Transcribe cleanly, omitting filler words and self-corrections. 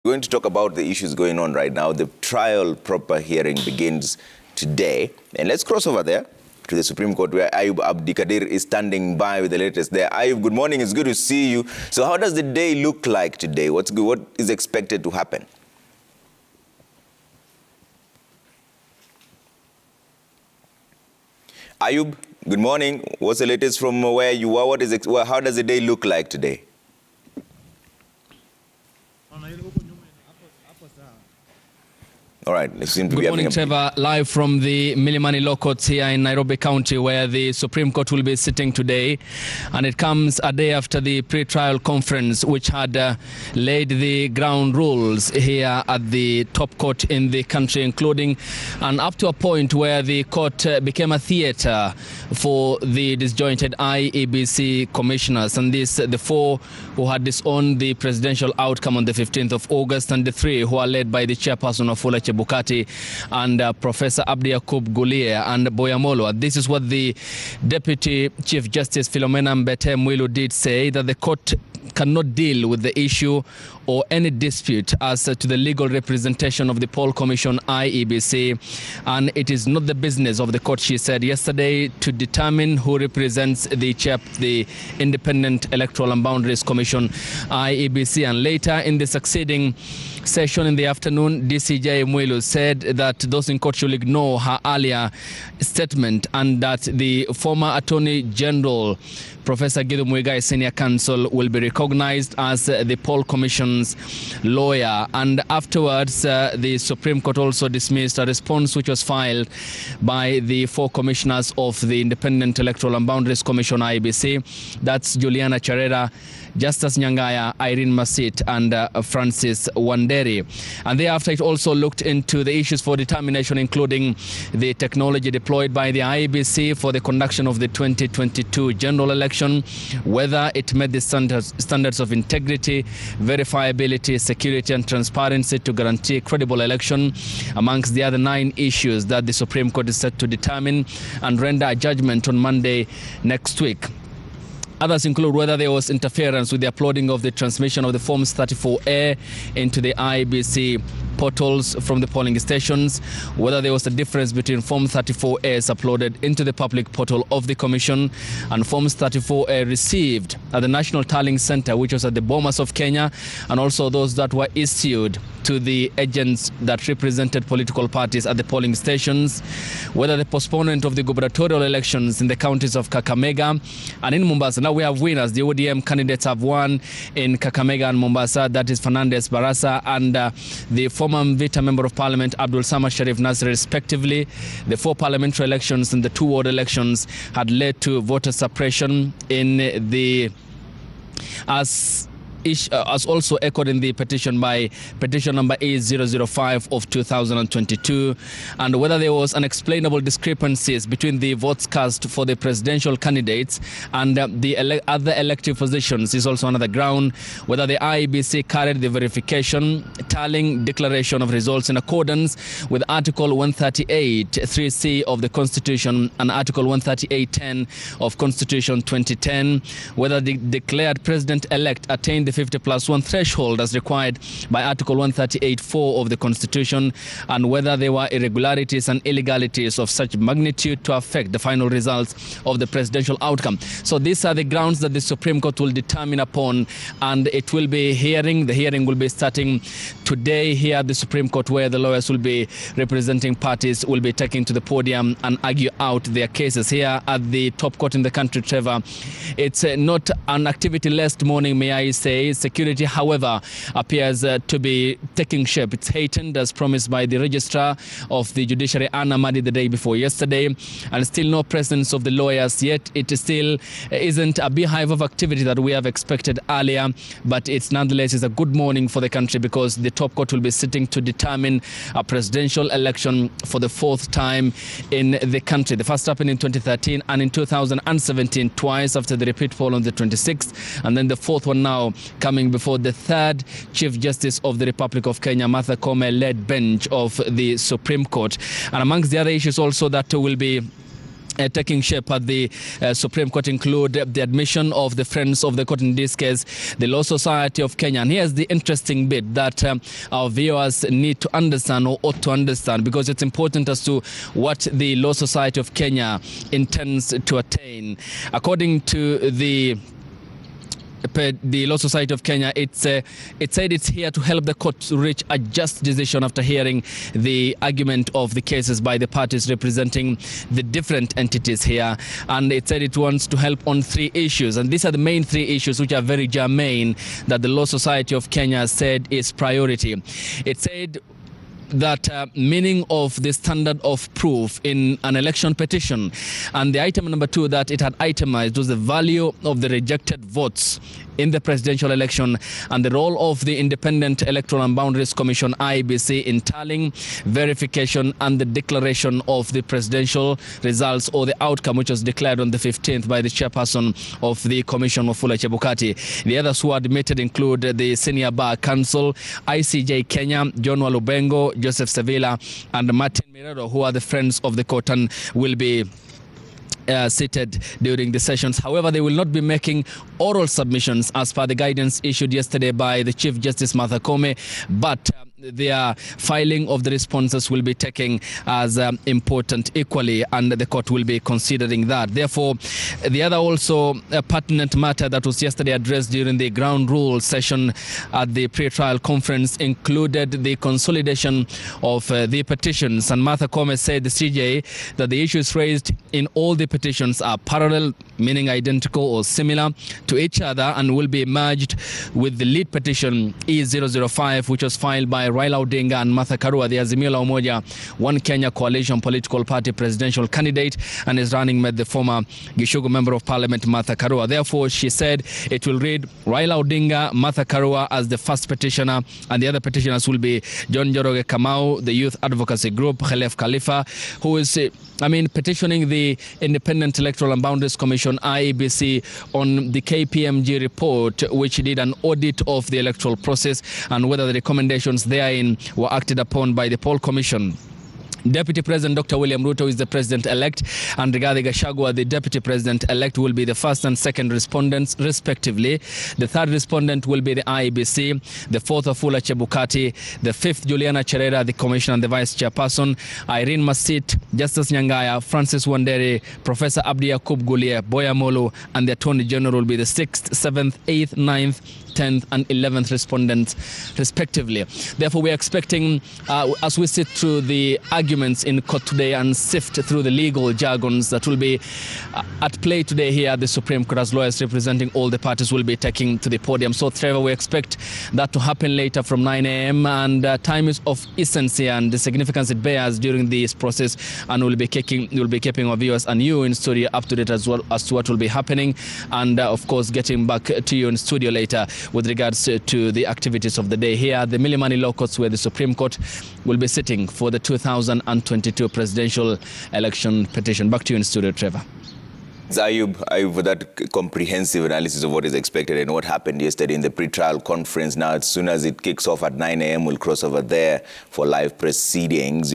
We're going to talk about the issues going on right now. The trial proper hearing begins today. And let's cross over there to the Supreme Court where Ayub Abdikadir is standing by with the latest there. Ayub, good morning. It's good to see you. So how does the day look like today? What is expected to happen? Ayub, good morning. What's the latest from where you are? How does the day look like today? All right. Good morning, Trevor. Live from the Milimani Law Courts here in Nairobi County, where the Supreme Court will be sitting today. And it comes a day after the pre-trial conference, which had laid the ground rules here at the top court in the country, including and up to a point where the court became a theatre for the disjointed IEBC commissioners. And the four who had disowned the presidential outcome on the 15th of August, and the three who are led by the chairperson of Fula Bukati and Professor Abdi Yakub Gulie and Boyamolo. This is what the Deputy Chief Justice Philomena Mbete Mwilu did say, that the court cannot deal with the issue or any dispute as to the legal representation of the Poll Commission IEBC, and it is not the business of the court, she said yesterday, to determine who represents the Independent Electoral and Boundaries Commission IEBC. And later in the succeeding session in the afternoon, DCJ Mwilu said that those in court should ignore her earlier statement, and that the former Attorney General Professor Gideon Muigai Senior Counsel will be recognized as the Poll Commission's lawyer. And afterwards, the Supreme Court also dismissed a response which was filed by the four commissioners of the Independent Electoral and Boundaries Commission IEBC. That's Juliana Charera, Justice Nyangaya, Irene Masit, and Francis Wanderi. And thereafter, it also looked into the issues for determination, including the technology deployed by the IEBC for the conduction of the 2022 general election, whether it met the standards of integrity, verifiability, security, and transparency to guarantee credible election, amongst the other 9 issues that the Supreme Court is set to determine and render a judgment on Monday next week. Others include whether there was interference with the uploading of the transmission of the Forms 34A into the IEBC portals from the polling stations, whether there was a difference between Form 34As uploaded into the public portal of the Commission and Forms 34A received at the National Tallying Center, which was at the Bomas of Kenya, and also those that were issued to the agents that represented political parties at the polling stations, whether the postponement of the gubernatorial elections in the counties of Kakamega and in Mombasa. Now we have winners. The ODM candidates have won in Kakamega and Mombasa. That is Fernandez Barasa and the former Mvita Member of Parliament Abdul Samad Sharif Nasir, respectively. The 4 parliamentary elections and the 2 ward elections had led to voter suppression in the as also echoed in the petition by petition number A005 of 2022, and whether there was unexplainable discrepancies between the votes cast for the presidential candidates and the other elective positions is also another ground, whether the IEBC carried the verification, tallying, declaration of results in accordance with Article 138(3)(c) of the Constitution and Article 138(10) of Constitution 2010, whether the declared president-elect attained the 50+1 threshold as required by Article 138(4) of the Constitution, and whether there were irregularities and illegalities of such magnitude to affect the final results of the presidential outcome. So these are the grounds that the Supreme Court will determine upon, and it will be hearing. The hearing will be starting today here at the Supreme Court, where the lawyers will be representing parties, will be taking to the podium and argue out their cases here at the top court in the country, Trevor. It's not an activity-less morning, may I say. Security, however, appears to be taking shape. It's heightened as promised by the Registrar of the Judiciary, Anna Madi, the day before yesterday, and still no presence of the lawyers yet. It still isn't a beehive of activity that we have expected earlier, but it's nonetheless is a good morning for the country, because the top court will be sitting to determine a presidential election for the 4th time in the country. The first happened in 2013 and in 2017, twice after the repeat poll on the 26th, and then the 4th one now coming before the 3rd Chief Justice of the Republic of Kenya, Martha Koome-led bench of the Supreme Court. And amongst the other issues also that will be taking shape at the Supreme Court include the admission of the Friends of the Court, in this case, the Law Society of Kenya. And here's the interesting bit that our viewers need to understand, or ought to understand, because it's important as to what the Law Society of Kenya intends to attain. According to the Law Society of Kenya, it said it's here to help the court to reach a just decision after hearing the argument of the cases by the parties representing the different entities here. And it said it wants to help on 3 issues. And these are the main 3 issues which are very germane that the Law Society of Kenya said is priority. It said that meaning of the standard of proof in an election petition, and the item number 2 that it had itemized was the value of the rejected votes in the presidential election and the role of the Independent Electoral and Boundaries Commission IEBC in tallying, verification and the declaration of the presidential results, or the outcome which was declared on the 15th by the chairperson of the commission, Wafula Chebukati. The others who are admitted include the Senior Bar Council, ICJ Kenya, John Walubengo, Joseph Sevilla and Martin Mirero, who are the Friends of the Court and will be seated during the sessions. However, they will not be making oral submissions as per the guidance issued yesterday by the Chief Justice Martha Koome, but their filing of the responses will be taken as important equally, and the court will be considering that. Therefore, the other also pertinent matter that was yesterday addressed during the ground rule session at the pre-trial conference included the consolidation of the petitions. And Martha Koome said, the CJ, that the issues raised in all the petitions are parallel, meaning identical or similar to each other, and will be merged with the lead petition E005, which was filed by Raila Odinga and Martha Karua, the Azimio la Umoja One Kenya coalition political party presidential candidate, and is running with the former Gishugu member of parliament Martha Karua. Therefore, she said it will read Raila Odinga, Martha Karua as the first petitioner, and the other petitioners will be John Joroge Kamau, the Youth Advocacy Group, Khalef Khalifa, who is petitioning the Independent Electoral and Boundaries Commission, IEBC, on the KPMG report, which did an audit of the electoral process and whether the recommendations therein were acted upon by the poll commission. Deputy President Dr. William Ruto is the president-elect, and Rigathi Gachagua, the deputy president-elect, will be the first and second respondents, respectively. The third respondent will be the IEBC, the fourth Wafula Chebukati, the fifth Juliana Cherera, the commissioner and the vice chairperson, Irene Masit, Justice Nyangaya, Francis Wanderi, Professor Abdi Yakub Gulie, Boya Molu, and the Attorney General will be the 6th, 7th, 8th, 9th, 10th and 11th respondents, respectively. Therefore, we are expecting, as we sit through the arguments in court today and sift through the legal jargons that will be at play today here at the Supreme Court, as lawyers representing all the parties will be taking to the podium. So, Trevor, we expect that to happen later from 9 a.m. and time is of essence here, and the significance it bears during this process, and we'll be keeping our viewers and you in studio up to date as well as to what will be happening, and of course getting back to you in studio later with regards to the activities of the day here at the Milimani Law Courts, where the Supreme Court will be sitting for the 2022 presidential election petition. Back to you in studio, Trevor. Ayub, for that comprehensive analysis of what is expected and what happened yesterday in the pre-trial conference. Now, as soon as it kicks off at 9 a.m., we'll cross over there for live proceedings.